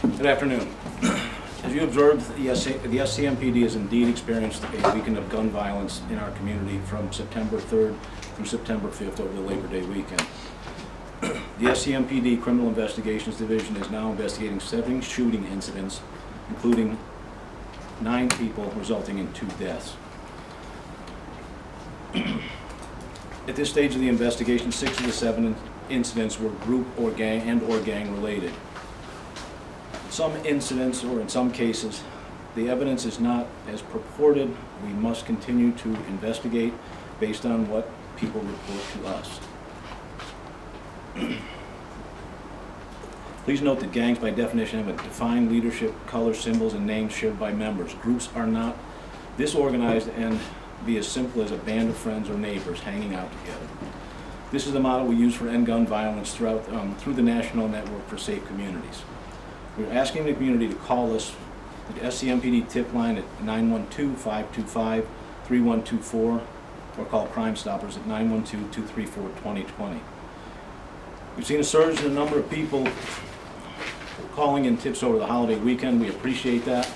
Good afternoon. As you observed, the SCMPD has indeed experienced a weekend of gun violence in our community from September 3rd through September 5th over the Labor Day weekend. The SCMPD Criminal Investigations Division is now investigating 7 shooting incidents, including 9 people, resulting in 2 deaths. At this stage of the investigation, 6 of the 7 incidents were group or gang related. Some incidents, or in some cases, the evidence is not as purported. We must continue to investigate based on what people report to us. Please note that gangs, by definition, have a defined leadership, color, symbols, and names shared by members. Groups are not disorganized and be as simple as a band of friends or neighbors hanging out together. This is the model we use for end gun violence through the National Network for Safe Communities. We're asking the community to call us at the SCMPD tip line at 912-525-3124 or call Crime Stoppers at 912-234-2020. We've seen a surge in the number of people calling in tips over the holiday weekend. We appreciate that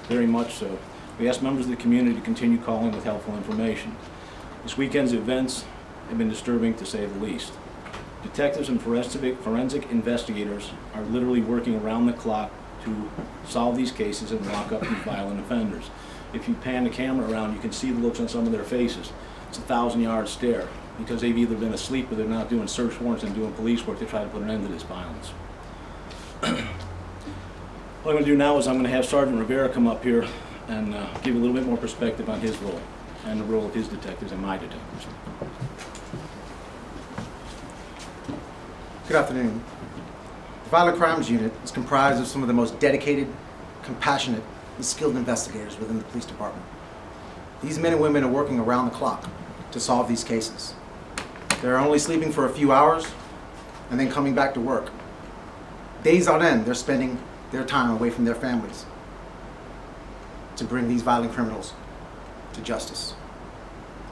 very much so. We ask members of the community to continue calling with helpful information. This weekend's events have been disturbing, to say the least. Detectives and forensic investigators are literally working around the clock to solve these cases and lock up these violent offenders. If you pan the camera around, you can see the looks on some of their faces. It's a 1,000-yard stare, because they've either been asleep or they're not doing search warrants and doing police work to try to put an end to this violence. What I'm going to do now is I'm going to have Sergeant Rivera come up here and give a little bit more perspective on his role and the role of his detectives and my detectives. Good afternoon. The Violent Crimes Unit is comprised of some of the most dedicated, compassionate, and skilled investigators within the police department. These men and women are working around the clock to solve these cases. They're only sleeping for a few hours and then coming back to work. Days on end, they're spending their time away from their families to bring these violent criminals to justice.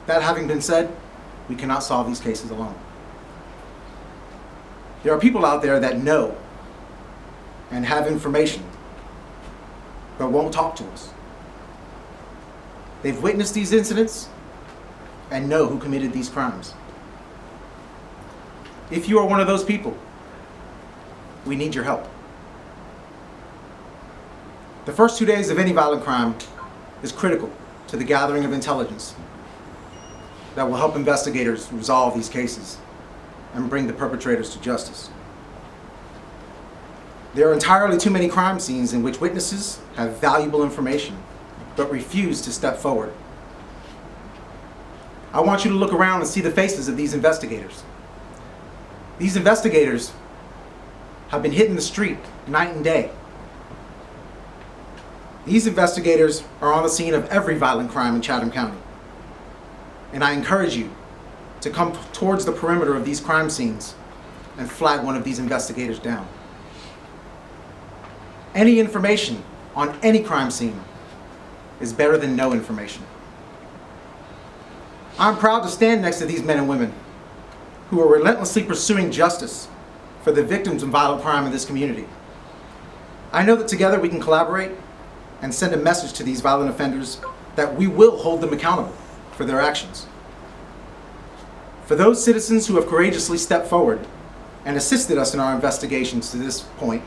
That having been said, we cannot solve these cases alone. There are people out there that know and have information, but won't talk to us. They've witnessed these incidents and know who committed these crimes. If you are one of those people, we need your help. The first 2 days of any violent crime is critical to the gathering of intelligence that will help investigators resolve these cases and bring the perpetrators to justice. There are entirely too many crime scenes in which witnesses have valuable information but refuse to step forward. I want you to look around and see the faces of these investigators. These investigators have been hitting the street night and day. These investigators are on the scene of every violent crime in Chatham County. And I encourage you to come towards the perimeter of these crime scenes and flag one of these investigators down. Any information on any crime scene is better than no information. I'm proud to stand next to these men and women who are relentlessly pursuing justice for the victims of violent crime in this community. I know that together we can collaborate and send a message to these violent offenders that we will hold them accountable for their actions. For those citizens who have courageously stepped forward and assisted us in our investigations to this point,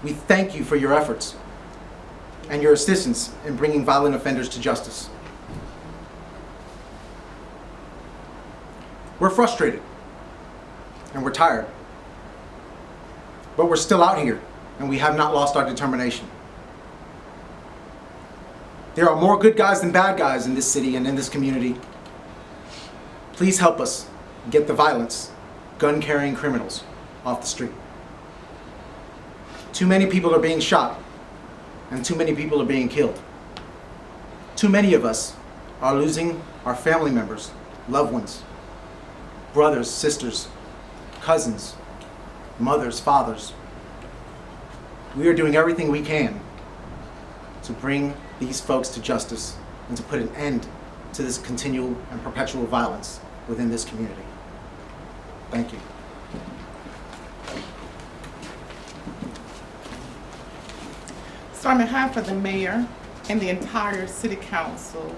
we thank you for your efforts and your assistance in bringing violent offenders to justice. We're frustrated and we're tired, but we're still out here and we have not lost our determination. There are more good guys than bad guys in this city and in this community. Please help us get the violence, gun-carrying criminals off the street. Too many people are being shot and too many people are being killed. Too many of us are losing our family members, loved ones, brothers, sisters, cousins, mothers, fathers. We are doing everything we can to bring these folks to justice and to put an end to this continual and perpetual violence within this community. Thank you. So on behalf of the mayor and the entire city council,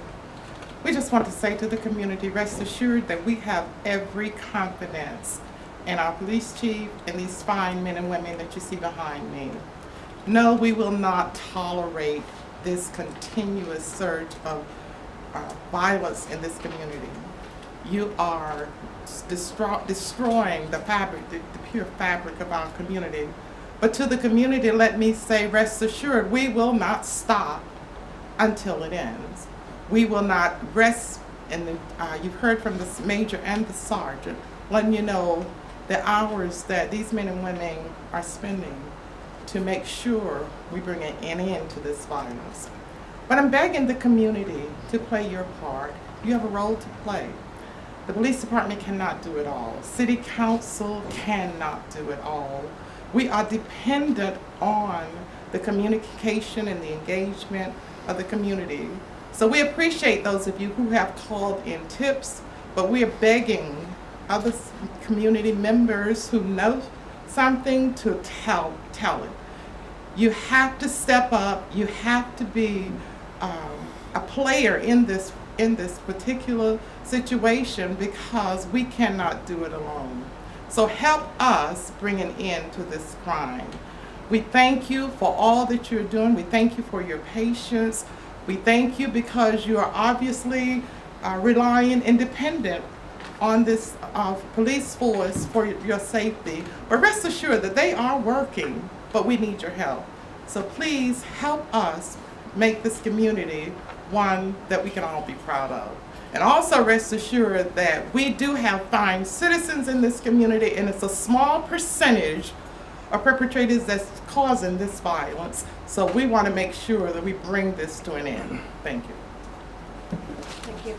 we just want to say to the community, rest assured that we have every confidence in our police chief and these fine men and women that you see behind me. No, we will not tolerate this continuous surge of violence in this community. You are destroying the fabric, the pure fabric of our community. But to the community, let me say, rest assured, we will not stop until it ends. We will not rest, and you've heard from the major and the sergeant, letting you know the hours that these men and women are spending to make sure we bring an end to this violence. But I'm begging the community to play your part. You have a role to play. The police department cannot do it all. City council cannot do it all. We are dependent on the communication and the engagement of the community. So we appreciate those of you who have called in tips, but we are begging other community members who know something to tell it. You have to step up. You have to be a player in this particular situation, because we cannot do it alone. So help us bring an end to this crime. We thank you for all that you're doing. We thank you for your patience. We thank you because you are obviously relying and dependent on this police force for your safety. But rest assured that they are working, but we need your help. So please help us make this community one that we can all be proud of. And also rest assured that we do have fine citizens in this community, and it's a small percentage of perpetrators that's causing this violence. So we want to make sure that we bring this to an end. Thank you. Thank you.